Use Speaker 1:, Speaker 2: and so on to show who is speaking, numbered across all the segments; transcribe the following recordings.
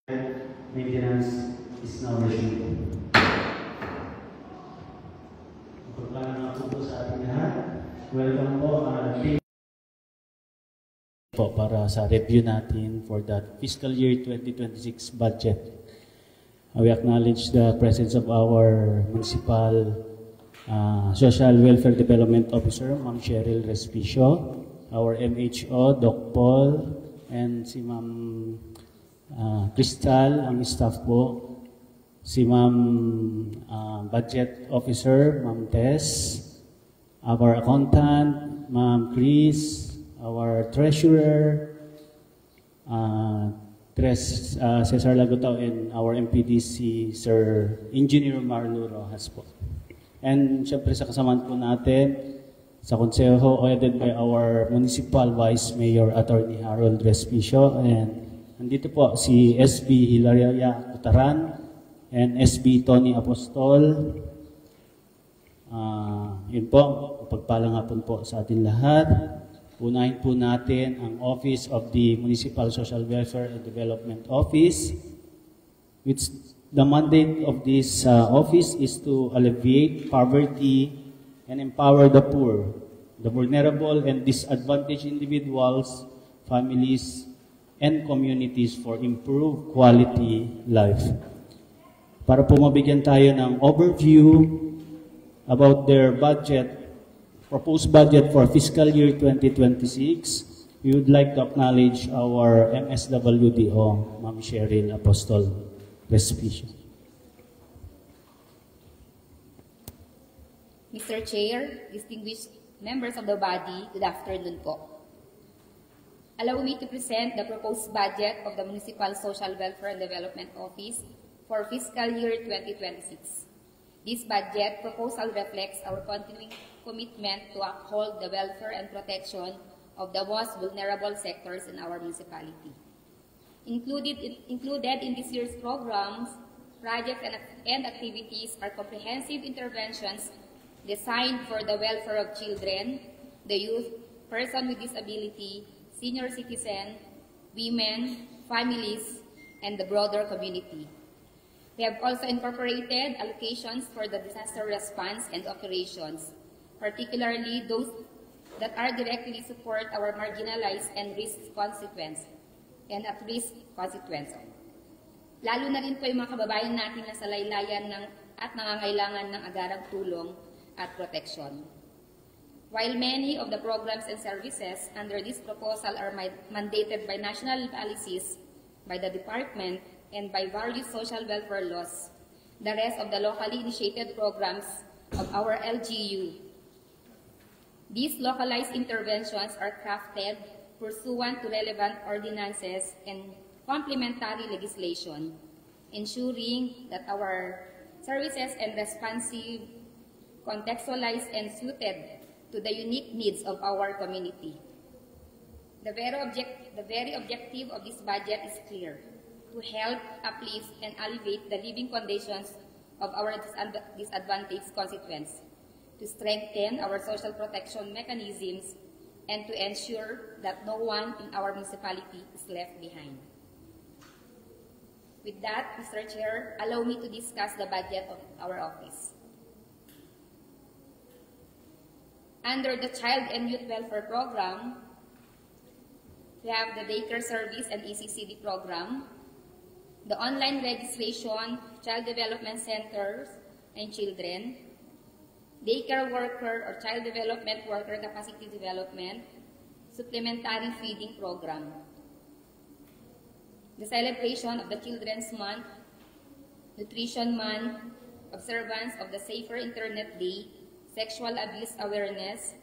Speaker 1: Maintenance is now resumed. Pagpala nga po sa ating lahat. Welcome po para sa review natin for the fiscal year 2026 budget. We acknowledge the presence of our Municipal Social Welfare Development Officer, Ma'am Cheryl Respicio, our MHO, Doc Paul, and si Ma'am Crystal, ang staff po, si Ma'am Budget Officer, Ma'am Tess, our accountant, Ma'am Chris, our treasurer, Cesar Lagutao, and our MPDC, Sir Engineer Marlo Rojas po. And syempre sa kasamaan po natin, sa Konseho, headed by our Municipal Vice Mayor, Attorney Harold Respicio, and nandito po si SB Hilaria Cutaran and SB Tony Apostol. Yun po, pagpalang hapon po sa atin lahat. Unahin po natin ang Office of the Municipal Social Welfare and Development Office, which the mandate of this office is to alleviate poverty and empower the poor, the vulnerable and disadvantaged individuals, families, and communities for improved quality life. Para po mabigyan tayo ng overview about their budget, proposed budget for fiscal year 2026, we would like to acknowledge our MSWDO, Ma'am Cheryl Apostol Respicio.
Speaker 2: Mr. Chair, distinguished members of the body, good afternoon po. Allow me to present the proposed budget of the Municipal Social Welfare and Development Office for fiscal year 2026. This budget proposal reflects our continuing commitment to uphold the welfare and protection of the most vulnerable sectors in our municipality. Included in this year's programs, projects, and activities are comprehensive interventions designed for the welfare of children, the youth, person with disability, senior citizen, women, families, and the broader community. We have also incorporated allocations for the disaster response and operations, particularly those that are directly support our marginalized and at-risk constituents. Lalo na rin po yung mga kababayan natin na sa laylayan at nangangailangan ng agarang tulong at proteksyon. While many of the programs and services under this proposal are mandated by national policies, by the department, and by various social welfare laws, the rest of the locally initiated programs of our LGU. These localized interventions are crafted pursuant to relevant ordinances and complementary legislation, ensuring that our services and responsive, contextualized, and suited to the unique needs of our community. The very objective of this budget is clear: to help uplift and elevate the living conditions of our disadvantaged constituents, to strengthen our social protection mechanisms, and to ensure that no one in our municipality is left behind. With that, Mr. Chair, allow me to discuss the budget of our office. Under the Child and Youth Welfare Program, we have the Daycare Service and ECCD program, the online registration, child development centers and children, daycare worker or child development worker capacity development, supplementary feeding program, the celebration of the Children's Month, Nutrition Month, observance of the Safer Internet Day, sexual abuse awareness,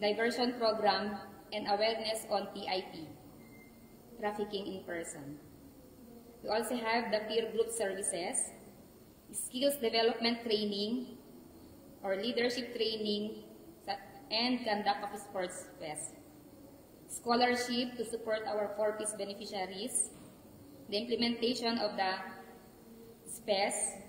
Speaker 2: diversion program, and awareness on TIP, trafficking in person. We also have the peer group services, skills development training, or leadership training, and conduct of sports fest. Scholarship to support our 4Ps beneficiaries, the implementation of the SPES,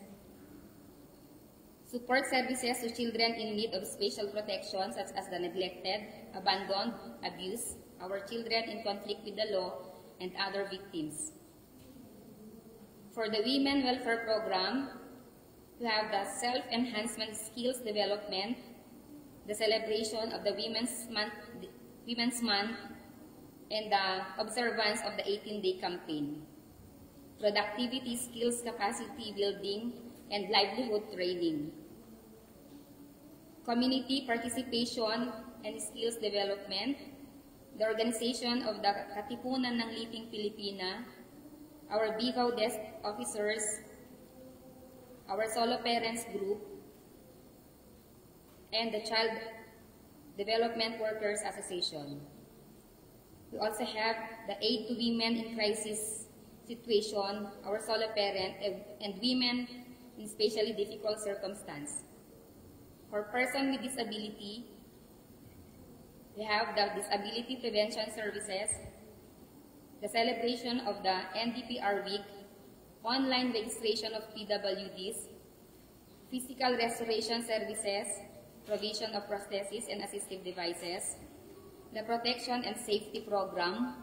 Speaker 2: support services to children in need of special protection such as the neglected, abandoned, abused, our children in conflict with the law, and other victims. For the Women Welfare Program, we have the Self-Enhancement Skills Development, the celebration of the Women's Month, and the observance of the 18-day campaign. Productivity, skills, capacity building, and livelihood training. Community participation and skills development, the organization of the Katipunan ng Liping Pilipina, our Bigaw desk officers, our solo parents group, and the Child Development Workers Association. We also have the Aid to Women in Crisis Situation, our solo parent, and women in especially difficult circumstance. For persons with disability, we have the Disability Prevention Services, the celebration of the NDPR Week, online registration of PWDs, physical restoration services, provision of prostheses and assistive devices, the Protection and Safety Program,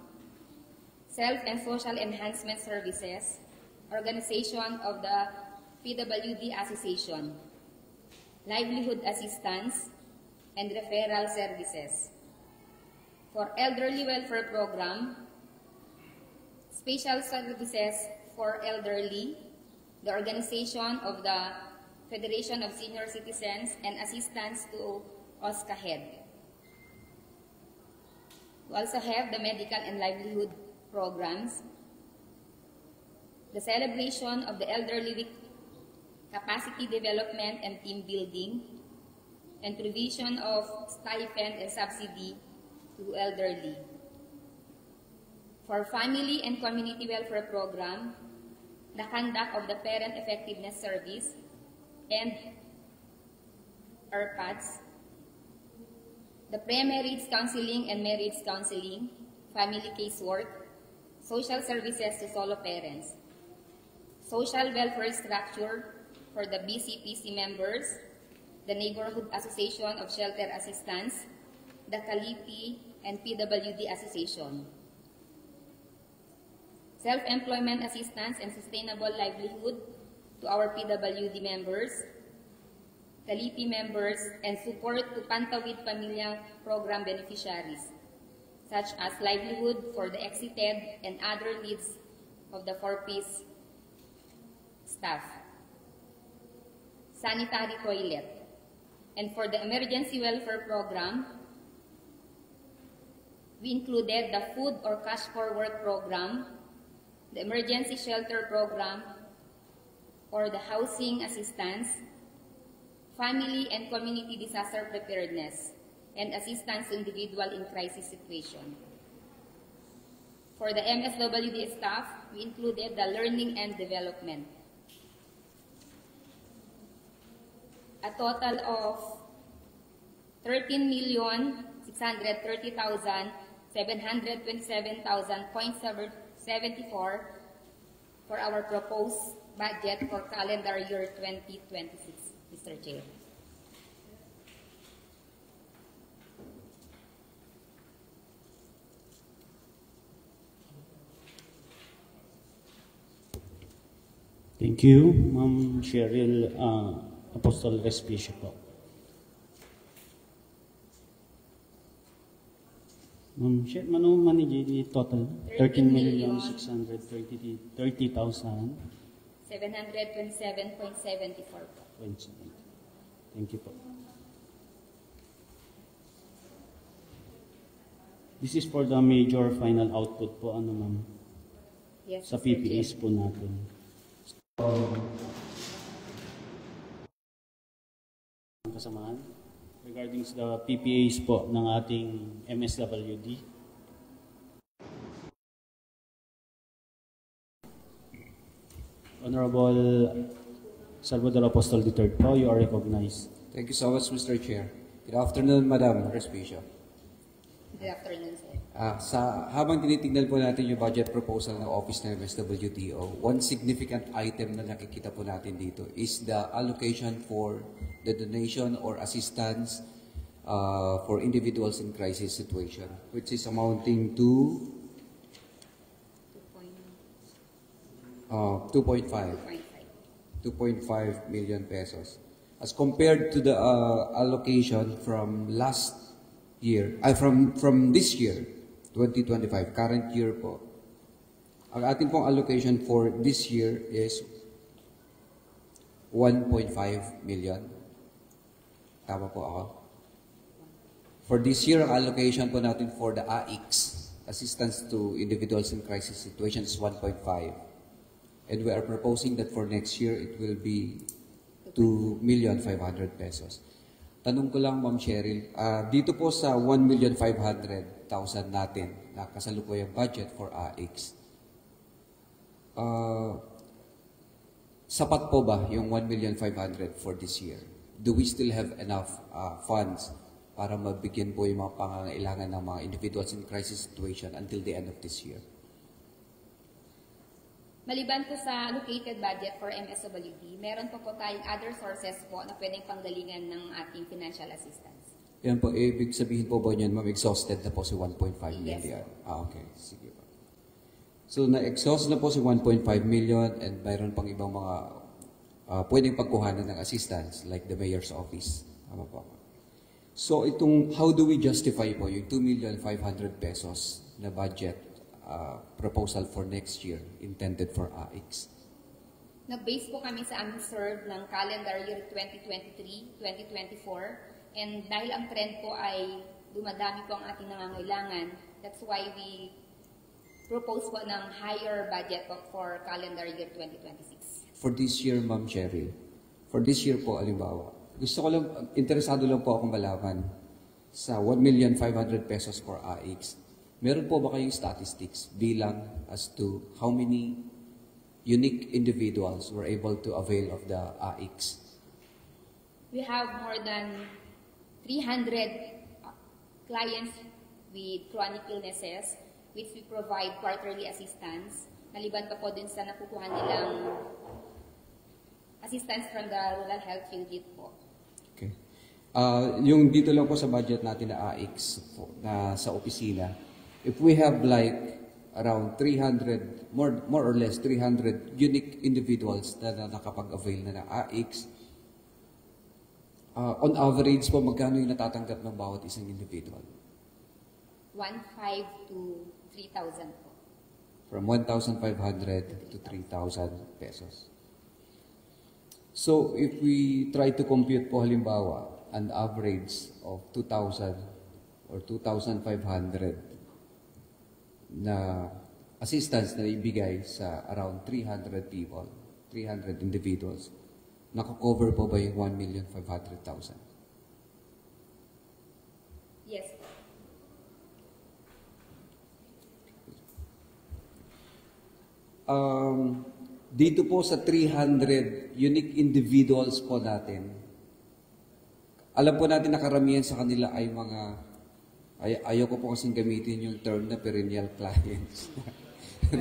Speaker 2: Self and Social Enhancement Services, organization of the PWD Association, livelihood assistance, and referral services. For Elderly Welfare Program, special services for elderly, the organization of the Federation of Senior Citizens, and assistance to OSCAHED. We also have the medical and livelihood programs, the celebration of the Elderly Week, capacity development and team building, and provision of stipend and subsidy to elderly. For family and community welfare program, the conduct of the Parent Effectiveness Service and ERPATS, the pre-marriage counseling and marriage counseling, family casework, social services to solo parents, social welfare structure for the BCPC members, the Neighborhood Association of Shelter Assistance, the Kalipi and PWD Association, self-employment assistance and sustainable livelihood to our PWD members, Kalipi members, and support to Pantawid Pamilya Program beneficiaries, such as livelihood for the exited and other needs of the 4-piece staff, sanitary toilet. And for the emergency welfare program, we included the food or cash for work program, the emergency shelter program, or the housing assistance, family and community disaster preparedness, and assistance to individual in crisis situation. For the MSWD staff, we included the learning and development. A total of 13,630,727,074 for our proposed budget for calendar year 2026, Mr. Chair.
Speaker 1: Thank you, Ma'am Cheryl Apostol Respicio po. Ma'am Cheryl, mano manigi total? 13,630,000.
Speaker 2: 727.74 po.
Speaker 1: Thank you po. This is for the major final output po, ano ma'am?
Speaker 2: Yes,
Speaker 1: Sa
Speaker 2: Mr.
Speaker 1: PPAs
Speaker 2: Chair.
Speaker 1: po natin. Kasamaan regarding sa the PPAs po ng ating MSWD. Honorable Salvador Apostol III po, you are recognized.
Speaker 3: Thank you so much, Mr. Chair. Good afternoon, Madam Respicio.
Speaker 2: Good afternoon, sir.
Speaker 3: Habang tinitingnan po natin yung budget proposal ng Office ng MSWDO, one significant item na nakikita po natin dito is the allocation for the donation or assistance for individuals in crisis situation, which is amounting to 2.5. 2.5 million pesos. As compared to the allocation from last year, from this year, 2025, current year po, ang ating pong allocation for this year is 1.5 million. Tama po ako? For this year, ang allocation po natin for the AICS, Assistance to Individuals in Crisis Situations, is 1.5. And we are proposing that for next year, it will be 2,500,000 pesos. Tanong ko lang, Ma'am Cheryl, dito po sa 1,500,000 natin na kasalukuyang budget for AICS, sapat po ba yung 1,500,000 for this year? Do we still have enough funds para mabigyan po yung mga pangangailangan ng mga individuals in crisis situation until the end of this year?
Speaker 2: Maliban po sa allocated budget for MSWD, meron po tayong other sources po na pwedeng panggalingan ng ating financial assistance.
Speaker 3: Yan po, ibig sabihin po ba niyan, ma'am, exhausted na po si 1.5 million?
Speaker 2: Yes.
Speaker 3: Okay, sige po. So, na-exhaust na po si 1.5 million and mayroon pang ibang mga pwedeng pagkuhanan ng assistance like the mayor's office. Tama po. So, how do we justify po yung 2,500,000 pesos na budget proposal for next year intended for AICS?
Speaker 2: Nag-base po kami sa aming serve ng calendar year 2023, 2024, and dahil ang trend po ay dumadami po ang ating nangangailangan, that's why we propose po ng higher budget po for calendar year 2026.
Speaker 3: For this year, Ma'am Cheryl, for this year po, alimbawa, gusto ko lang, interesado lang po akong malaman sa 1,500,000 pesos for AICS. Meron po ba kayong statistics bilang as to how many unique individuals were able to avail of the AICS?
Speaker 2: We have more than 300 clients with chronic illnesses which we provide quarterly assistance. Maliban pa po din sa nakukuha nilang assistance from the Rural Health Unit po.
Speaker 3: Okay. Yung dito lang po sa budget natin na AICS po, na sa opisina, if we have like around 300, more or less 300 unique individuals na nakapag-avail na ng AICS, on average po, magkano yung natatanggap ng bawat isang individual?
Speaker 2: 1,500 to 3,000 po.
Speaker 3: From 1,500 to 3,000 pesos. So, if we try to compute po halimbawa, an average of 2,000 or 2,500 na assistance na ibigay sa around 300 people, 300 individuals, nakakover po ba yung 1,500,000?
Speaker 2: Yes.
Speaker 3: Dito po sa 300 unique individuals po natin, alam po natin na karamihan sa kanila ay mga, ayoko po kasing gamitin yung term na perennial clients.
Speaker 4: I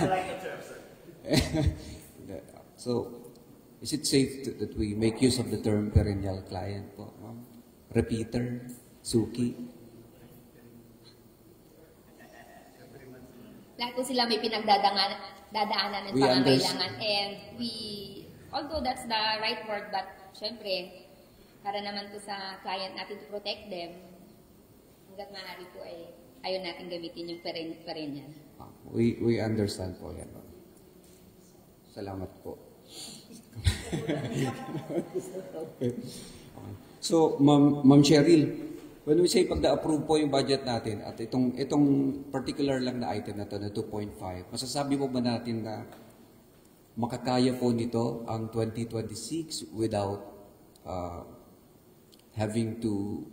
Speaker 4: like the term, sir.
Speaker 3: So, is it safe that we make use of the term perennial client po, ma'am? Repeater, suki?
Speaker 2: Lahat po sila may pinagdadaanan ng
Speaker 3: We
Speaker 2: pangangailangan. And although that's the right word, but syempre, para naman po sa client natin to protect them, hanggat maaari po ay ayaw natin gamitin yung perennial.
Speaker 3: We understand po yan, ma'am. Salamat po. So, Ma'am Cheryl, when we say pag na-approve po yung budget natin at itong particular lang na item na to na 2.5, masasabi po ba natin na makakaya po nito ang 2026 without having to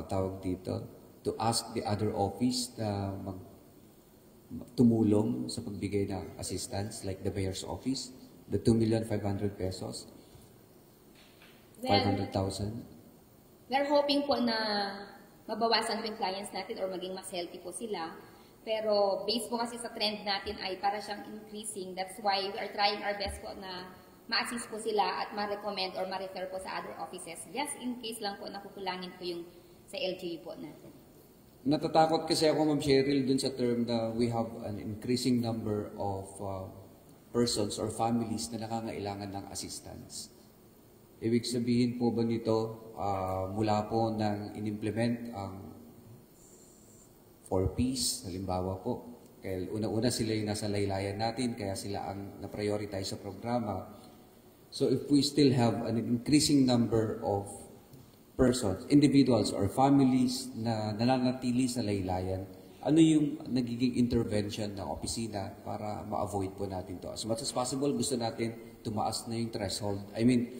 Speaker 3: tawag dito, to ask the other office na tumulong sa pagbigay ng assistance like the mayor's office, the 2,500,000 pesos, 500,000?
Speaker 2: We're hoping po na mabawasan po yung clients natin or maging mas healthy po sila. Pero based po kasi sa trend natin ay para siyang increasing. That's why we are trying our best po na ma-assist po sila at ma-recommend or ma-refer po sa other offices. Just in case lang po nakukulangin po yung sa LGU po natin.
Speaker 3: natatakot kasi ako, Ma'am Cheryl, dun sa term na we have an increasing number of persons or families na nakangailangan ng assistance. Ibig sabihin po ba nito, mula po nang in-implement ang 4Ps, halimbawa po, kaya una-una sila yung nasa laylayan natin, kaya sila ang na-prioritize sa programa. So if we still have an increasing number of persons, individuals or families na nananatili sa laylayan, ano yung nagiging intervention ng opisina para ma-avoid po natin to? As much as possible, gusto natin tumaas na yung threshold. I mean,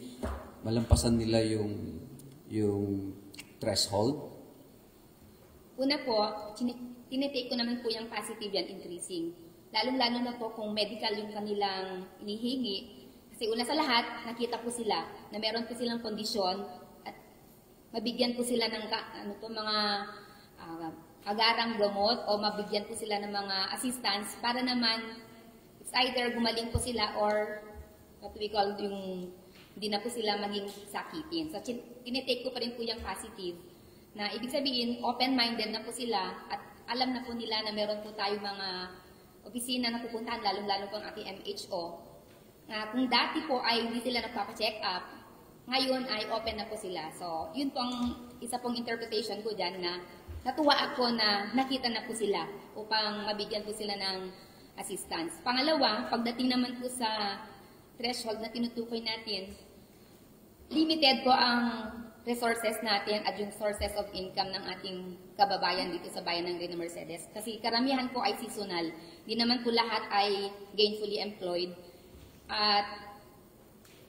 Speaker 3: malampasan nila yung threshold.
Speaker 2: Una po, tinitake ko naman po yung positive yan, increasing. Lalong-lalo na po kung medical yung kanilang inihingi. Kasi una sa lahat, nakita po sila na meron po silang kondisyon at mabigyan po sila ng mga agarang gamot o mabigyan po sila ng mga assistance para naman it's either gumaling po sila or what we call yung hindi na po sila maging sakitin. So, tinitake ko pa rin po yung positive na ibig sabihin, open-minded na po sila at alam na po nila na meron po tayo mga opisina na pupuntahan, lalong-lalo po ang ating MHO. Kung dati po ay hindi sila nagpapacheck up, ngayon ay open na po sila. So, yun po ang isa pong interpretation ko dyan na natuwa ako na nakita na po sila upang mabigyan po sila ng assistance. Pangalawa, pagdating naman po sa threshold na tinutukoy natin, limited po ang resources natin at yung sources of income ng ating kababayan dito sa bayan ng Reyna Mercedes. Kasi karamihan po ay seasonal. Hindi naman po lahat ay gainfully employed. At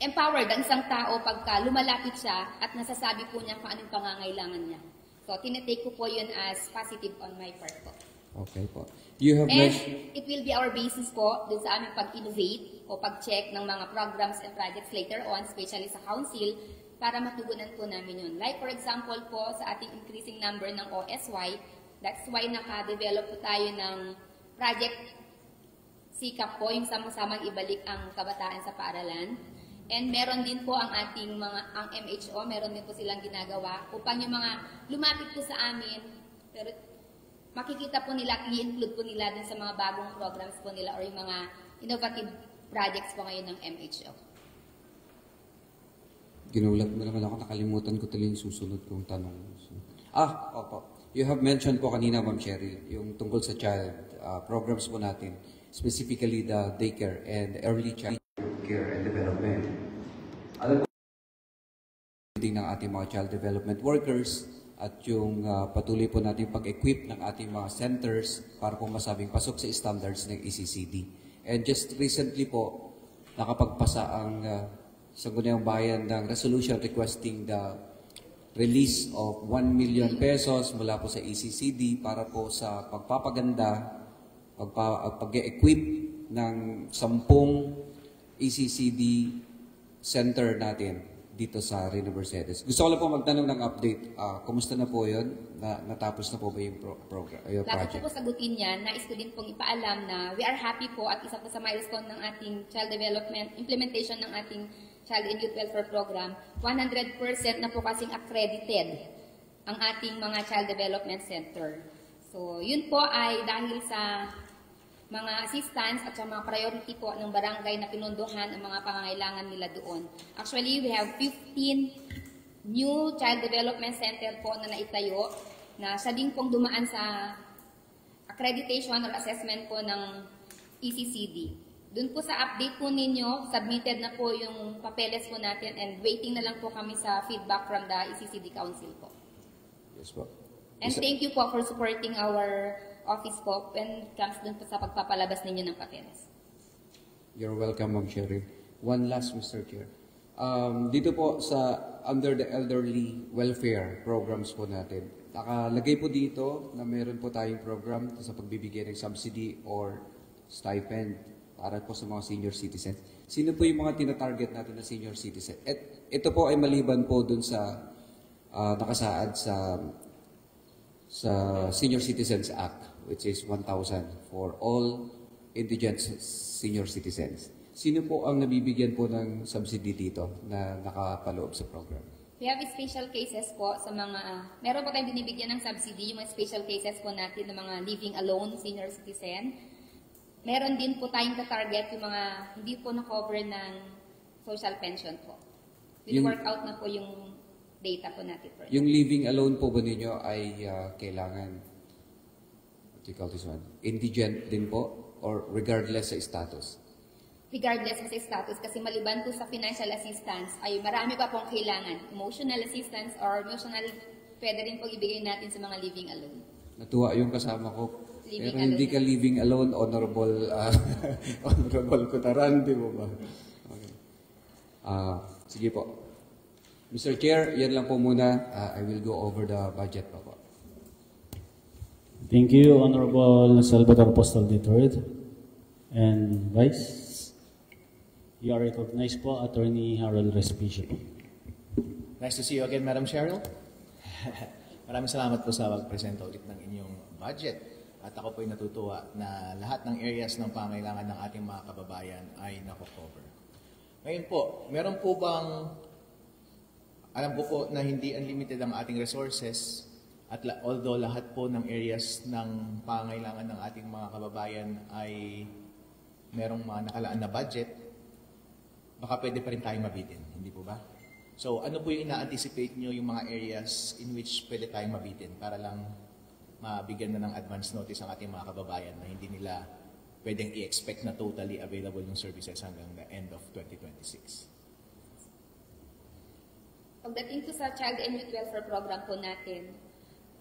Speaker 2: empowered ang isang tao pagka lumalapit siya at nasasabi po niya kung anong pangangailangan niya. So, tinitake ko po yun as positive on my part po.
Speaker 3: Okay po. You have
Speaker 2: And it will be our basis po dun sa aming pag-innovate o pag-check ng mga programs and projects later on, especially sa council, para matugunan po namin yun. Like for example po, sa ating increasing number ng OSY, that's why naka-develop po tayo ng project SICAP po, yung samang-samang ibalik ang kabataan sa paaralan. And meron din po ang ating ang MHO, meron din po silang ginagawa upang yung mga lumapit po sa amin, pero makikita po nila, i-include po nila din sa mga bagong programs po nila or yung mga innovative projects po ngayon ng MHO.
Speaker 3: Ginulat mo naman ako, nakalimutan ko tuloy yung susunod kong tanong. Opo. You have mentioned po kanina, Ma'am Cheryl, yung tungkol sa child programs po natin, specifically the daycare and early child care and development. Alam po, ng ating mga child development workers at yung patuloy po natin pag-equip ng ating mga centers para po masabing pasok sa standards ng ECCD. And just recently po, nakapagpasa ang Sangguniang Bayan ng resolution requesting the release of 1 million pesos mula po sa ECCD para po sa pagpapaganda, pag-equip ng 10 ECCD center natin dito sa Reyna Mercedes. Gusto ko lang po magtanong ng update. Kumusta na po yun? Natapos na po ba yung project?
Speaker 2: Bago po sagutin yan, nais ko din pong ipaalam na we are happy po at isa po sa milestone ng ating child development, implementation ng ating Child and Youth Welfare Program, 100% na po kasing accredited ang ating mga Child Development Center. So, yun po ay dahil sa mga assistance at sa mga priority po ng barangay na pinunduhan ang mga pangangailangan nila doon. Actually, we have 15 new Child Development Center po na naitayo na siya din pong dumaan sa accreditation or assessment po ng ECCD. Doon po sa update po ninyo, submitted na po yung papeles po natin and waiting na lang po kami sa feedback from the ECCD Council po.
Speaker 3: Yes po.
Speaker 2: And thank you po for supporting our office po when it comes dun po sa pagpapalabas ninyo ng papeles.
Speaker 3: You're welcome, Ma'am Cheryl. One last, Mr. Chair. Dito po sa under the elderly welfare programs po natin, nakalagay po dito na meron po tayong program sa pagbibigay ng subsidy or stipend para po sa mga senior citizens. Sino po yung mga tinatarget natin na senior citizen? At ito po ay maliban po dun sa nakasaad sa Senior Citizens Act, which is 1,000 for all indigent senior citizens. Sino po ang nabibigyan po ng subsidy dito na nakapaloob sa program?
Speaker 2: We have special cases po sa mga, meron po tayong binibigyan ng subsidy, yung mga special cases po natin ng mga living alone, senior citizen. Meron din po tayong target yung mga hindi po na-cover ng social pension po. We work out na po yung data po natin.
Speaker 3: Yung living alone po ba ninyo ay kailangan, what do you call this one, indigent din po or regardless sa status?
Speaker 2: Regardless sa status, kasi maliban po sa financial assistance, ay marami pa pong kailangan. Emotional assistance or emotional, pwede rin pong ibigay natin sa mga living alone.
Speaker 3: Natuwa yung kasama ko.
Speaker 2: Living
Speaker 3: Pero
Speaker 2: alone
Speaker 3: hindi ka
Speaker 2: na.
Speaker 3: living alone, honorable, honorable Kutaran, di mo ba? Okay. Sige po. Mr. Chair, yan lang po muna. I will go over the budget pa po.
Speaker 1: Thank you, Honorable Salvador Apostol III. And Vice, you are recognized po, Attorney Harold Respicio.
Speaker 4: Nice to see you again, Madam Cheryl. Maraming salamat po sa pag-presenta ulit ng inyong budget. At ako po'y natutuwa na lahat ng areas ng pangailangan ng ating mga kababayan ay nako-cover. Ngayon po, meron po bang, alam ko po na hindi unlimited ang ating resources at although lahat po ng areas ng pangailangan ng ating mga kababayan ay merong mga nakalaan na budget, baka pwede pa rin tayong mabitin, hindi po ba? So, ano po yung ina-anticipate nyo yung mga areas in which pwede tayong mabitin para lang mabigyan na ng advance notice ang ating mga kababayan na hindi nila pwedeng i-expect na totally available yung services hanggang the end of 2026?
Speaker 2: Pagdating po sa Child and Youth Welfare Program po natin,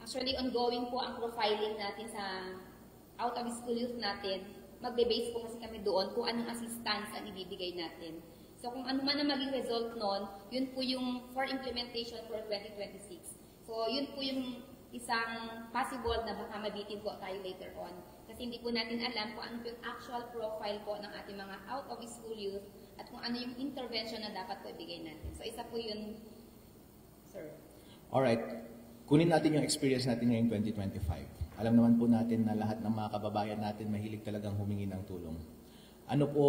Speaker 2: actually ongoing po ang profiling natin sa out-of-school youth natin. Magbe-base po kasi kami doon kung anong assistance ang ibibigay natin. So kung ano man ang maging result nun, yun po yung for implementation for 2026. So yun po yung isang possible na baka mabitin po tayo later on. Kasi hindi po natin alam kung ano po yung actual profile po ng ating mga out-of-school youth at kung ano yung intervention na dapat po ibigay natin. So isa po yun, sir.
Speaker 4: Alright, kunin natin yung experience natin ngayong 2025. Alam naman po natin na lahat ng mga kababayan natin mahilig talagang humingi ng tulong. Ano po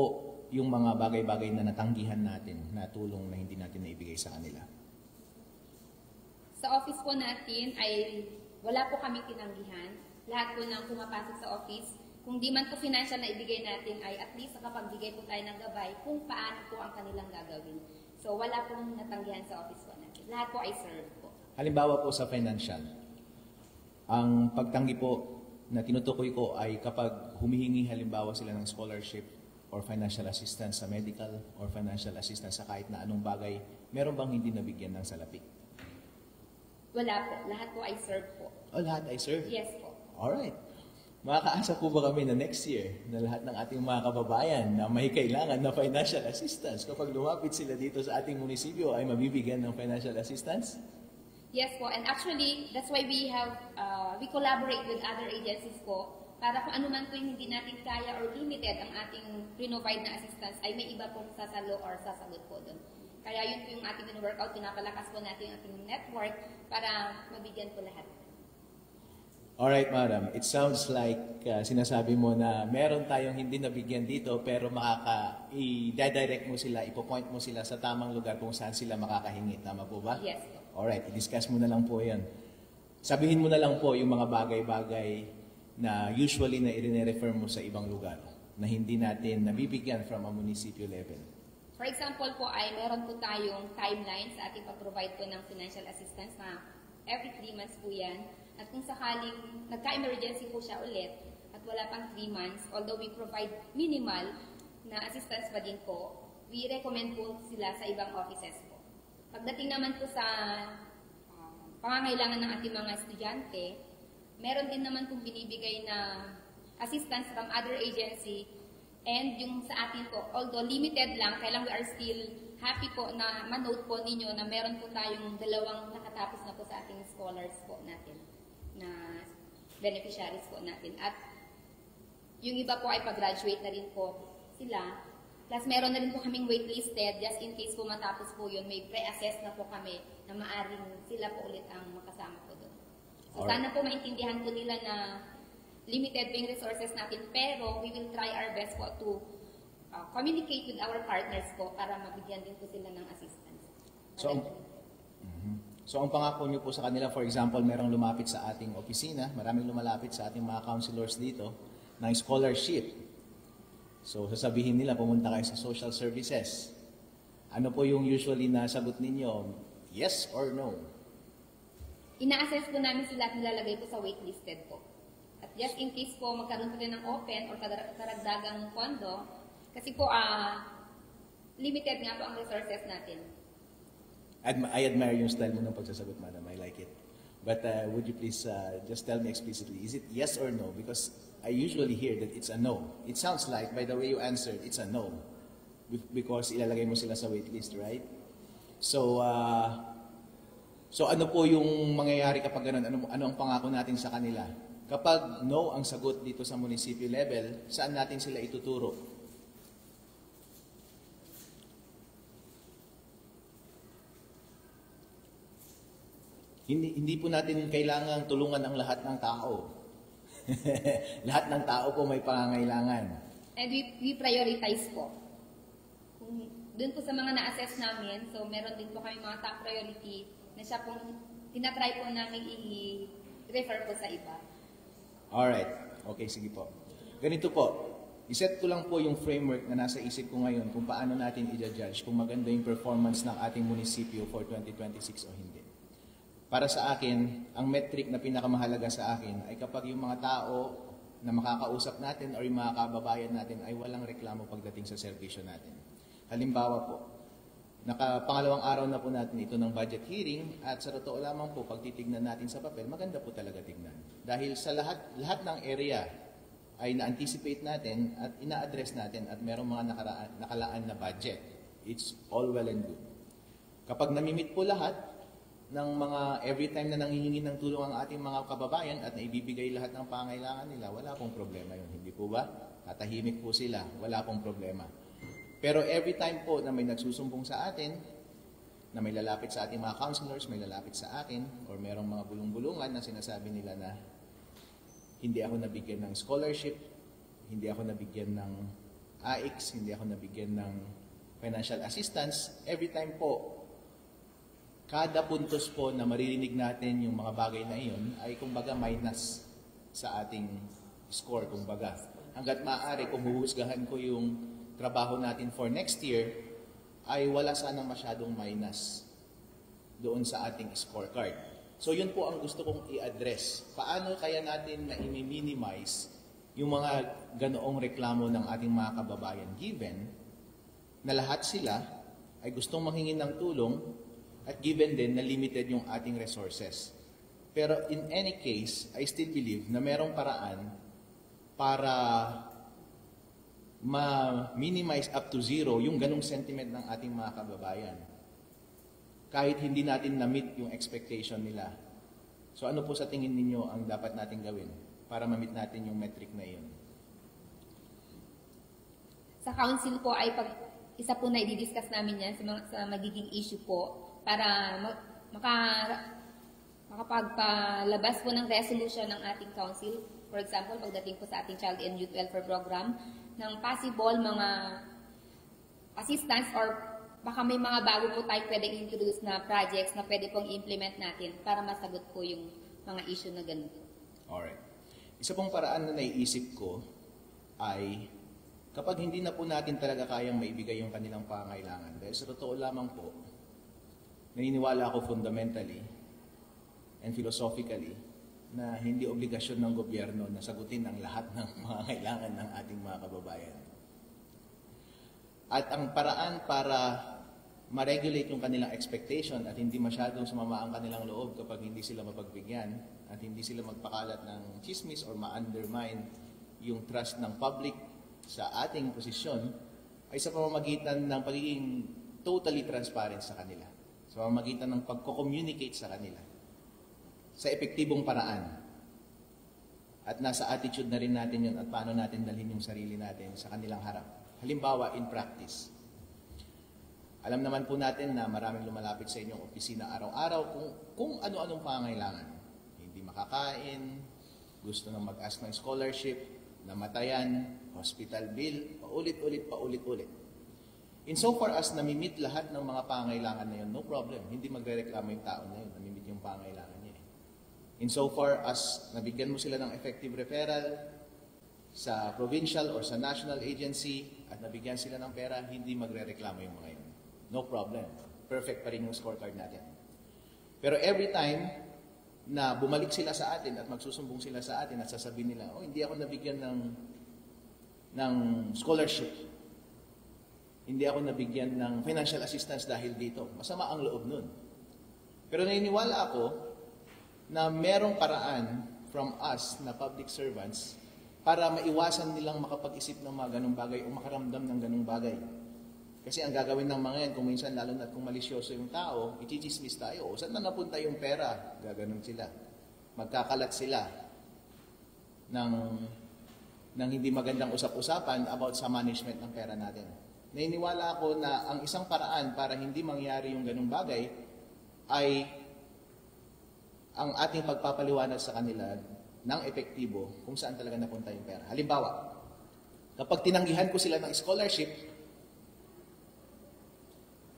Speaker 4: yung mga bagay-bagay na natanggihan natin na tulong na hindi natin naibigay sa kanila?
Speaker 2: Sa office po natin ay wala po kami tinanggihan. Lahat po ng pumapasok sa office, kung di man po financial na ibigay natin ay at least nakapagbigay po tayo ng gabay kung paano po ang kanilang gagawin. So wala pong natanggihan sa office po natin. Lahat po ay serve po.
Speaker 4: Halimbawa po sa financial, ang pagtanggi po na tinutukoy ko ay kapag humihingi halimbawa sila ng scholarship or financial assistance sa medical or financial assistance sa kahit na anong bagay, meron bang hindi nabigyan ng salapi?
Speaker 2: Wala po. Lahat po ay serve po.
Speaker 4: O lahat ay serve?
Speaker 2: Yes po.
Speaker 4: Alright. Makakaasa po ba kami na next year na lahat ng ating mga kababayan na may kailangan na financial assistance, kapag lumapit sila dito sa ating munisipyo ay mabibigyan ng financial assistance?
Speaker 2: Yes po. And actually, that's why we have, we collaborate with other agencies po para kung ano man po yung hindi natin kaya or limited ang ating provide na assistance ay may iba pong sasalo or sasagot po doon. Kaya yun po yung ating workout, pinapalakas po natin yung ating network para mabigyan po lahat.
Speaker 4: Alright, madam. It sounds like sinasabi mo na meron tayong hindi nabigyan dito pero i-direct mo sila, ipopoint mo sila sa tamang lugar kung saan sila makakahingi. Tama po ba?
Speaker 2: Yes po.
Speaker 4: Alright, i-discuss mo na lang po yan. Sabihin mo na lang po yung mga bagay-bagay na usually na i-refer mo sa ibang lugar na hindi natin nabibigyan from a municipal level.
Speaker 2: For example po ay meron po tayong timeline sa ating pag-provide po ng financial assistance na every 3 months po yan. At kung sakaling nagka-emergency po siya ulit at wala pang 3 months, although we provide minimal na assistance pa din po, we recommend po sila sa ibang offices po. Pagdating naman po sa pangangailangan ng ating mga estudyante, meron din naman pong binibigay na assistance from other agency and yung sa atin po, although limited lang, kailang we are still happy po na manote po ninyo na meron po tayong 2 nakatapos na po sa ating scholars po natin, na beneficiaries po natin. At yung iba po ay pag-graduate na rin po sila. Plus meron na rin po kaming waitlisted, just in case po matapos po yun, may pre-assess na po kami na maaring sila po ulit ang makasama po doon. So sana po maintindihan po nila na limited po yung resources natin, pero we will try our best po to communicate with our partners po para mabigyan din po sila ng assistance.
Speaker 4: So, So ang pangako niyo po sa kanila, for example, merong lumapit sa ating opisina, maraming lumalapit sa ating mga counselors dito ng scholarship. So sasabihin nila, pumunta kayo sa social services. Ano po yung usually na sagot ninyo? Yes or no?
Speaker 2: Ina-assess po namin sila at nilalagay po sa waitlisted po. At just in case po magkaroon po din ng open or karagdagang pondo, kasi po limited nga po ang resources natin.
Speaker 4: I admire yung style mo ng pagsasagot, madam. I like it. But would you please just tell me explicitly, is it yes or no? Because I usually hear that it's a no. It sounds like, by the way you answered, it's a no. Because ilalagay mo sila sa waitlist, right? So, so ano po yung mangyayari kapag ganun? Ano ang pangako natin sa kanila? Kapag no ang sagot dito sa municipio level, saan natin sila ituturo? Hindi po natin kailangang tulungan ang lahat ng tao. Lahat ng tao po may pangangailangan.
Speaker 2: And we prioritize po. Doon po sa mga na-assess namin, so meron din po kami mga top priority na siya pong tinatry po namin i-refer po sa iba.
Speaker 4: Alright. Okay, sige po. Ganito po. Iset ko lang po yung framework na nasa isip ko ngayon kung paano natin i-judge kung maganda yung performance ng ating munisipyo for 2026 o hindi. Para sa akin, ang metric na pinakamahalaga sa akin ay kapag yung mga tao na makakausap natin o yung mga kababayan natin ay walang reklamo pagdating sa serbisyo natin. Halimbawa po, pangalawang araw na po natin ito ng budget hearing at sa totoo lamang po, pag titignan natin sa papel, maganda po talaga tignan. Dahil sa lahat ng area ay na-anticipate natin at ina-address natin at merong mga nakalaan na budget. It's all well and good. Kapag namimit po lahat, ng mga every time na nanghihingi ng tulong ang ating mga kababayan at naibibigay lahat ng pangailangan nila, wala pong problema yun. Hindi po ba? Tatahimik po sila, wala pong problema. Pero every time po na may nagsusumbong sa atin, na may lalapit sa ating mga counselors, may lalapit sa akin, or merong mga bulong-bulungan na sinasabi nila na hindi ako nabigyan ng scholarship, hindi ako nabigyan ng AIX, hindi ako nabigyan ng financial assistance, every time po, kada puntos po na maririnig natin yung mga bagay na iyon ay kumbaga minus sa ating score, kumbaga. Hanggat maaari, kung huhusgahan ko yung trabaho natin for next year, ay wala sanang masyadong minus doon sa ating scorecard. So yun po ang gusto kong i-address. Paano kaya natin na i-minimize yung mga ganoong reklamo ng ating mga kababayan given na lahat sila ay gustong manghingi ng tulong at given din na limited yung ating resources. Pero in any case, I still believe na merong paraan para ma-minimize up to zero yung ganong sentiment ng ating mga kababayan. Kahit hindi natin na-meet yung expectation nila. So ano po sa tingin ninyo ang dapat natin gawin para ma-meet natin yung metric na iyon?
Speaker 2: Sa council po ay isa po na i-discuss namin yan sa magiging issue po para makapagpalabas po ng resolution ng ating council. For example, pagdating po sa ating Child and Youth Welfare Program, ng possible mga assistance or baka may mga bago po tayo pwedeng introduce na projects na pwede pong implement natin para masagot po yung mga issue na ganito.
Speaker 4: Alright. Isa pong paraan na naiisip ko ay kapag hindi na po natin talaga kayang maibigay yung kanilang pangailangan, dahil sa totoo lamang po, naniniwala ako fundamentally and philosophically na hindi obligasyon ng gobyerno na sagutin ang lahat ng mga kailangan ng ating mga kababayan. At ang paraan para ma-regulate yung kanilang expectation at hindi masyadong sumama ang kanilang loob kapag hindi sila mapagbigyan at hindi sila magpakalat ng chismis or ma-undermine yung trust ng public sa ating posisyon ay sa pamamagitan ng pagiging totally transparent sa kanila. Sa pamamagitan ng pagko-communicate sa kanila sa epektibong paraan. At nasa attitude na rin natin yun at paano natin dalhin yung sarili natin sa kanilang harap. Halimbawa, in practice. Alam naman po natin na maraming lumalapit sa inyong opisina araw-araw kung ano-anong pangangailangan. Hindi makakain, gusto nang mag-ask ng scholarship, namatayan, hospital bill, paulit-ulit. Insofar as namimit lahat ng mga pangailangan na yun, no problem. Hindi magre-reklamo yung tao na yun, namimit yung pangailangan niya. Insofar as nabigyan mo sila ng effective referral sa provincial or sa national agency at nabigyan sila ng pera, hindi magre-reklamo yung mga yun. No problem. Perfect pa rin yung scorecard natin. Pero every time na bumalik sila sa atin at magsusumbong sila sa atin at sasabihin nila, oh, hindi ako nabigyan ng scholarship. Hindi ako nabigyan ng financial assistance dahil dito. Masama ang loob nun. Pero naniniwala ako na merong paraan from us na public servants para maiwasan nilang makapag-isip ng mga ganong bagay o makaramdam ng ganong bagay. Kasi ang gagawin ng mga yan, kung minsan lalo na kung malisyoso yung tao, ichichismis tayo. O saan na napunta yung pera? Gaganon sila. Magkakalat sila ng hindi magandang usap-usapan about sa management ng pera natin. Naniniwala ako na ang isang paraan para hindi mangyari yung ganong bagay ay ang ating pagpapaliwanag sa kanila ng epektibo kung saan talaga napunta yung pera. Halimbawa, kapag tinanggihan ko sila ng scholarship,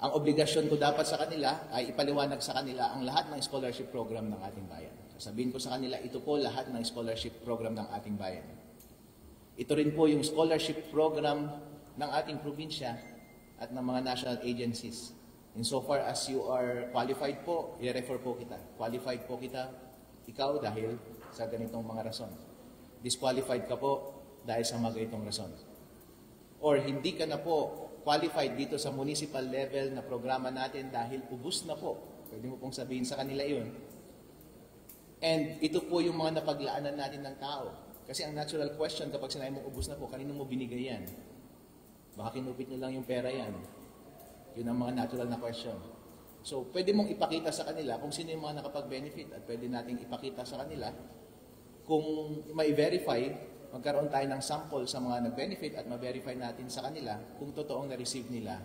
Speaker 4: ang obligasyon ko dapat sa kanila ay ipaliwanag sa kanila ang lahat ng scholarship program ng ating bayan. Sasabihin ko sa kanila, ito po lahat ng scholarship program ng ating bayan. Ito rin po yung scholarship program ng ating probinsya at ng mga national agencies. Insofar as you are qualified po, i-refer po kita. Qualified po kita, ikaw dahil sa ganitong mga rason. Disqualified ka po dahil sa mga ganitong rason. Or hindi ka na po qualified dito sa municipal level na programa natin dahil ubus na po. Pwede mo pong sabihin sa kanila yun. And ito po yung mga napaglaanan natin ng tao. Kasi ang natural question kapag sinabi mong ubus na po, kanino mo binigay yan? Baka kinupit nyo lang yung pera yan. Yun ang mga natural na question. So, pwede mong ipakita sa kanila kung sino yung mga nakapag-benefit at pwede nating ipakita sa kanila kung ma-verify, magkaroon tayo ng sample sa mga nag-benefit at ma-verify natin sa kanila kung totoong na-receive nila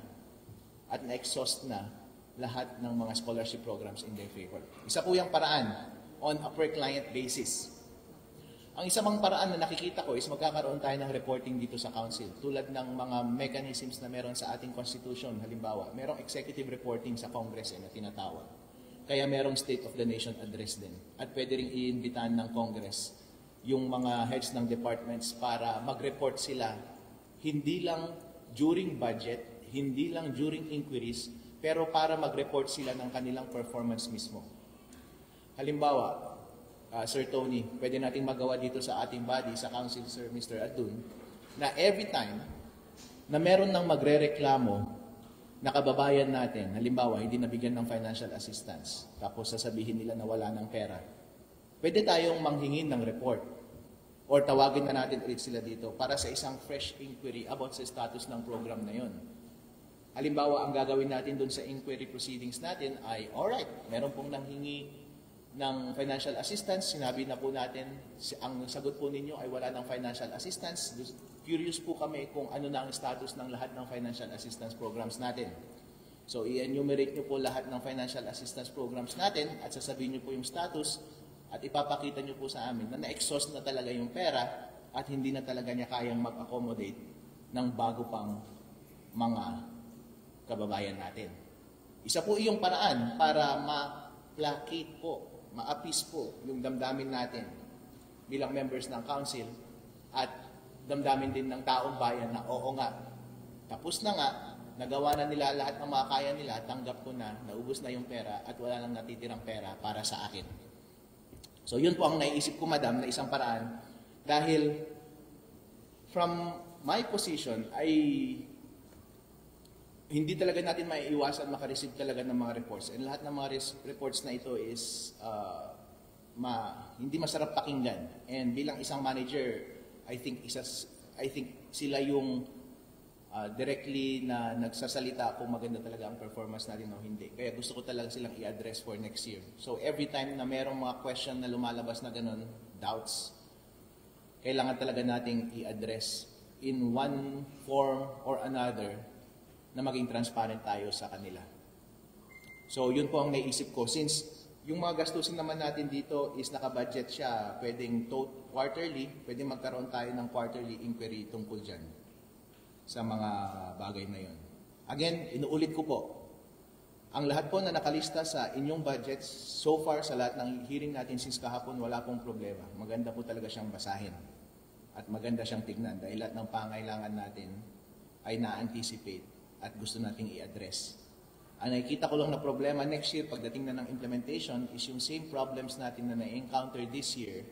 Speaker 4: at na-exhaust na lahat ng mga scholarship programs in their favor. Isa po yung paraan on a per-client basis. Ang isa pang paraan na nakikita ko is magkakaroon tayo ng reporting dito sa council tulad ng mga mechanisms na meron sa ating constitution. Halimbawa, merong executive reporting sa Congress na tinatawag. Kaya merong State of the Nation address din. At pwede rin iimbitahan ng Congress yung mga heads ng departments para mag-report sila hindi lang during budget, hindi lang during inquiries, pero para mag-report sila ng kanilang performance mismo. Halimbawa, Sir Tony, pwede natin magawa dito sa ating body, sa council, Sir Mr. Adun, na every time na meron ng magre-reklamo na kababayan natin, halimbawa, hindi nabigyan ng financial assistance, tapos sasabihin nila na wala ng pera, pwede tayong manghingin ng report or tawagin na natin ulit sila dito para sa isang fresh inquiry about sa status ng program na yon. Halimbawa, ang gagawin natin dun sa inquiry proceedings natin ay, alright, meron pong nanghingi ng financial assistance, sinabi na po natin, ang sagot po ninyo ay wala ng financial assistance. Curious po kami kung ano na ang status ng lahat ng financial assistance programs natin. So, i-enumerate nyo po lahat ng financial assistance programs natin at sasabihin nyo po yung status at ipapakita nyo po sa amin na na-exhaust na talaga yung pera at hindi na talaga niya kayang mag-accommodate ng bago pang mga kababayan natin. Isa po yung paraan para ma-placate po, ma-appease po yung damdamin natin bilang members ng council at damdamin din ng taong bayan na oo nga, tapos na nga, nagawa na nila lahat ng mga kaya nila, tanggap ko na, naubos na yung pera at wala nang natitirang pera para sa akin. So yun po ang naiisip ko, madam, na isang paraan dahil from my position ay hindi talaga natin maiiwasan makareceive talaga ng mga reports. And lahat ng mga reports na ito is hindi masarap pakinggan. And bilang isang manager, I think sila yung directly na nagsasalita kung maganda talaga ang performance natin o hindi. Kaya gusto ko talaga silang i-address for next year. So every time na merong mga question na lumalabas na ganun, doubts, kailangan talaga nating i-address in one form or another na maging transparent tayo sa kanila. So, yun po ang naisip ko. Since yung mga gastusin naman natin dito is nakabudget siya, pwedeng quarterly, pwedeng magkaroon tayo ng quarterly inquiry tungkol dyan sa mga bagay na yun. Again, inuulit ko po, ang lahat po na nakalista sa inyong budgets, so far sa lahat ng hearing natin since kahapon, wala pong problema. Maganda po talaga siyang basahin at maganda siyang tignan dahil lahat ng pangailangan natin ay na-anticipate at gusto nating i-address. Ang nakikita ko lang na problema next year pagdating na ng implementation is yung same problems natin na na-encounter this year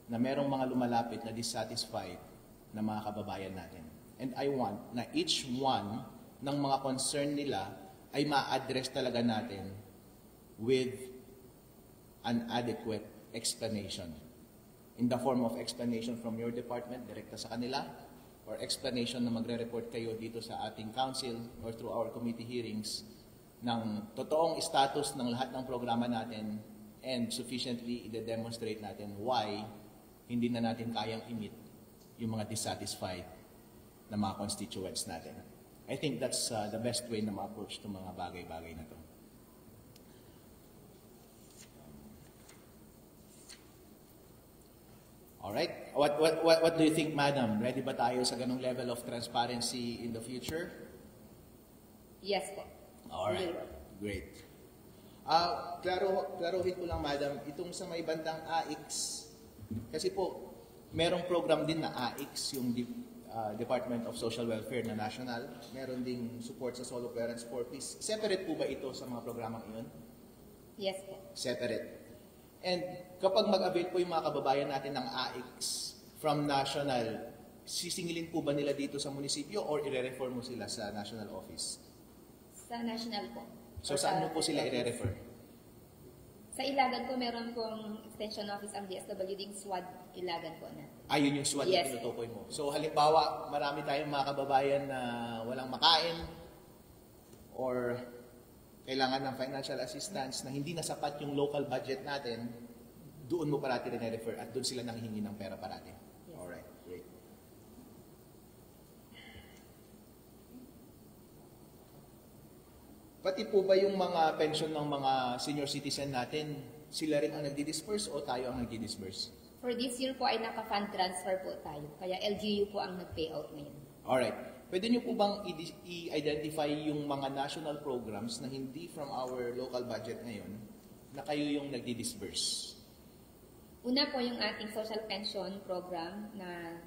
Speaker 4: na merong mga lumalapit na dissatisfied na mga kababayan natin. And I want na each one ng mga concern nila ay ma-address talaga natin with an adequate explanation. In the form of explanation from your department, direkta sa kanila, or explanation na magre-report kayo dito sa ating council or through our committee hearings ng totoong status ng lahat ng programa natin and sufficiently i-demonstrate natin why hindi na natin kayang i-meet yung mga dissatisfied na mga constituents natin. I think that's the best way na ma-approach itong mga bagay-bagay na to. Alright, what do you think, Madam? Ready ba tayo sa ganong level of transparency in the future?
Speaker 2: Yes po.
Speaker 4: Alright, great. Klaruhin ko lang, Madam, itong sa may bandang AIX, kasi po, merong program din na AIX, yung Department of Social Welfare na national. Meron ding support sa solo parents for peace. Separate po ba ito sa mga programang iyon?
Speaker 2: Yes po.
Speaker 4: Separate. And kapag mag-avail po yung mga kababayan natin ng AIX from national, sisingilin po ba nila dito sa munisipyo or i-refer mo sila sa national office?
Speaker 2: Sa national po.
Speaker 4: So saan mo po sila i-refer?
Speaker 2: Sa Ilagan po, meron pong extension office ang DSWD SWAD Ilagan po na.
Speaker 4: Ayun yung SWAT
Speaker 2: Yes.
Speaker 4: na tinutukoy mo. So halimbawa, marami tayong mga kababayan na walang makain or kailangan ng financial assistance na hindi na sapat yung local budget natin, doon mo parati rin i-refer at doon sila nanghihingi ng pera parati.
Speaker 2: Yes.
Speaker 4: Alright, great. Pati po ba yung mga pension ng mga senior citizen natin, sila rin ang nagdi-disperse o tayo ang nagdi-disperse?
Speaker 2: For this year po ay naka-fund transfer po tayo. Kaya LGU po ang nag-payout ngayon.
Speaker 4: Alright. Pwede niyo po bang i-identify yung mga national programs na hindi from our local budget ngayon na kayo yung nagdi-disperse?
Speaker 2: Una po yung ating social pension program na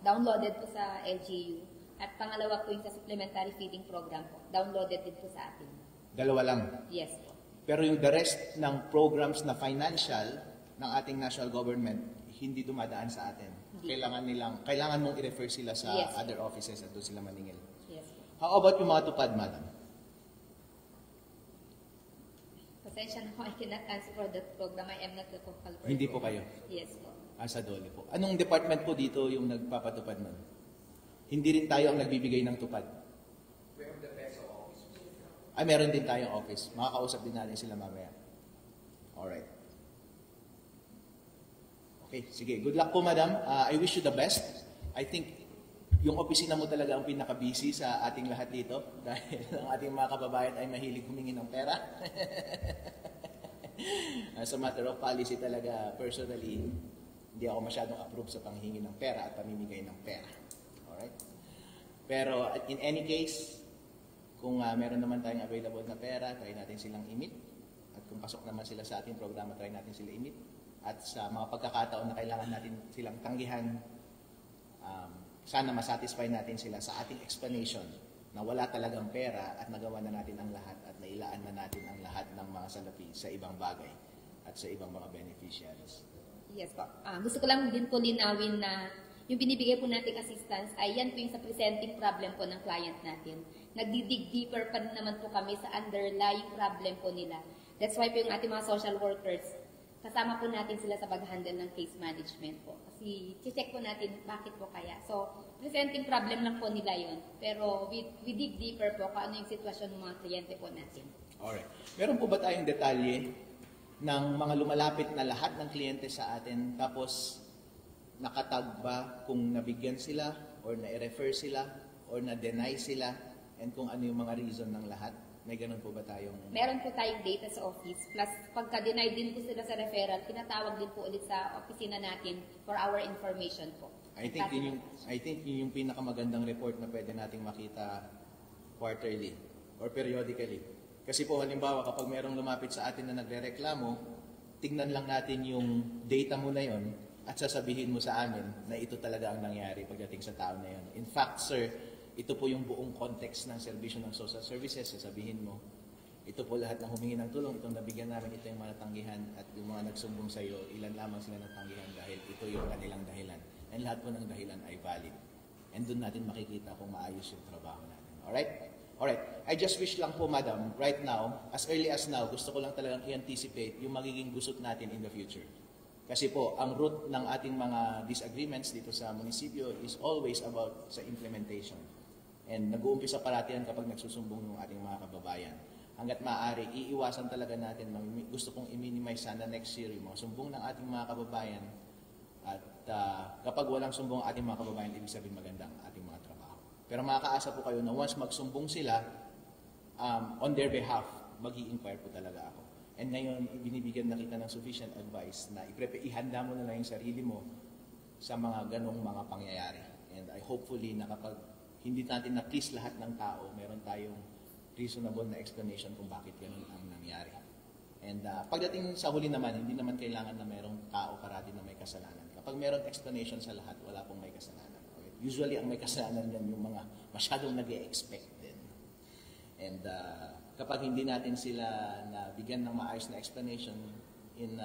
Speaker 2: downloaded po sa LGU. At pangalawa po yung sa supplementary feeding program po. Downloaded din po sa atin.
Speaker 4: Dalawa lang.
Speaker 2: Yes po.
Speaker 4: Pero yung the rest ng programs na financial ng ating national government, hindi dumadaan sa atin.
Speaker 2: Hindi.
Speaker 4: Kailangan mong i-refer sila sa
Speaker 2: Yes.
Speaker 4: other offices at doon sila maningil.
Speaker 2: Yes po.
Speaker 4: How about yung mga tupad, Madam?
Speaker 2: Pasensya na po, I cannot answer for that program. I am not the focal person.
Speaker 4: Hindi po kayo.
Speaker 2: Yes po.
Speaker 4: Sa Dole po. Anong department po dito yung nagpapatupad nun? Hindi rin tayo ang nagbibigay ng tupad. Meron din tayong office. Makakausap din natin sila mamaya. Alright. Okay, sige. Good luck po, Madam. I wish you the best. I think yung opisina mo talaga ang pinaka-busy sa ating lahat dito dahil ang ating mga kababayan ay mahilig humingi ng pera. As a matter of policy talaga, personally, hindi ako masyadong approve sa panghingi ng pera at pamimigay ng pera. Alright? Pero in any case, kung meron naman tayong available na pera, try natin silang i-meet. At kung pasok naman sila sa ating programa, try natin sila i-meet. At sa mga pagkakataon na kailangan natin silang tanggihan, sana masatisfy natin sila sa ating explanation na wala talagang pera at nagawa na natin ang lahat at nailaan na natin ang lahat ng mga salapi sa ibang bagay at sa ibang mga beneficiaries.
Speaker 2: Yes po. Gusto ko lang din po linawin na yung binibigay po nating assistance ay yan po yung sa presenting problem po ng client natin. Nagdidig deeper pa rin naman po kami sa underlying problem po nila. That's why po yung ating mga social workers, kasama po natin sila sa pag-handle ng case management po. Kasi check po natin bakit po kaya. So, presenting problem lang po nila yon. Pero we dig deeper po kung ano yung sitwasyon ng mga kliyente po natin.
Speaker 4: Alright. Meron po ba tayong detalye ng mga lumalapit na lahat ng kliyente sa atin tapos nakatag ba kung nabigyan sila or na-refer sila or na-deny sila and kung ano yung mga reason ng lahat? May ganun po ba tayong...
Speaker 2: Meron po tayong data sa office. Plus, pagka-deny din po sila sa referral, tinatawag din po ulit sa opisina natin for our information po.
Speaker 4: I think yun yung pinakamagandang report na pwede nating makita quarterly or periodically. Kasi po halimbawa kapag mayroong lumapit sa atin na nagrereklamo, tignan lang natin yung data mo na yon at sasabihin mo sa amin na ito talaga ang nangyari pagdating sa tao na yon. In fact, sir, ito po yung buong context ng serbisyo ng social services. Sasabihin mo, ito po lahat ng humingi ng tulong, itong nabigyan namin, ito yung mga natanggihan at yung mga nagsumbong sa iyo, ilan lamang sila natanggihan dahil ito yung kanilang dahilan. And lahat po ng dahilan ay valid. And doon natin makikita kung maayos yung trabaho natin. Alright? Alright. I just wish lang po, madam, right now, as early as now, gusto ko lang talagang i-anticipate yung magiging gusot natin in the future. Kasi po, ang root ng ating mga disagreements dito sa munisipyo is always about sa implementation. And nag-uumpisa parati yan kapag nagsusumbong yung ating mga kababayan. Hanggat maaari, iiwasan talaga natin, gusto kong i-minimize sana next year yung mga sumbong ng ating mga kababayan. At kapag walang sumbong ang ating mga kababayan, ibig sabihin maganda ang ating mga trabaho. Pero makakaasa po kayo na once magsumbong sila, on their behalf, mag-i-inquire po talaga ako. And ngayon, binibigyan na kita ng sufficient advice na ihanda mo na lang yung sarili mo sa mga ganong mga pangyayari. And I hopefully na kapag hindi natin na-please lahat ng tao, meron tayong reasonable na explanation kung bakit ganun ang nangyari. And pagdating sa huli naman, hindi naman kailangan na merong tao parati na may kasalanan. Kapag merong explanation sa lahat, wala pong may kasalanan. Okay? Usually, ang may kasalanan yan yung mga masyadong nag-e-expect din. And kapag hindi natin sila na bigyan ng maayos na explanation in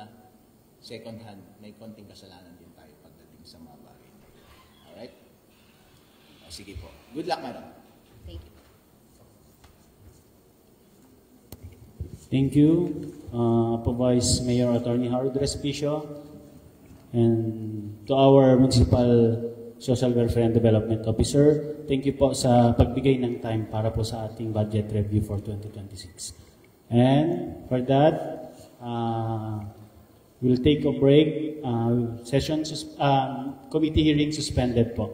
Speaker 4: second hand, may konting kasalanan din tayo pagdating sa mga bagay. Alright? Sige po. Good luck, madam.
Speaker 2: Thank you.
Speaker 1: Thank you, Vice Mayor Attorney Harold Respicio, and to our Municipal Social Welfare and Development Officer. Thank you po sa pagbigay ng time para po sa ating budget review for 2026. And for that, we'll take a break. Committee hearing suspended po.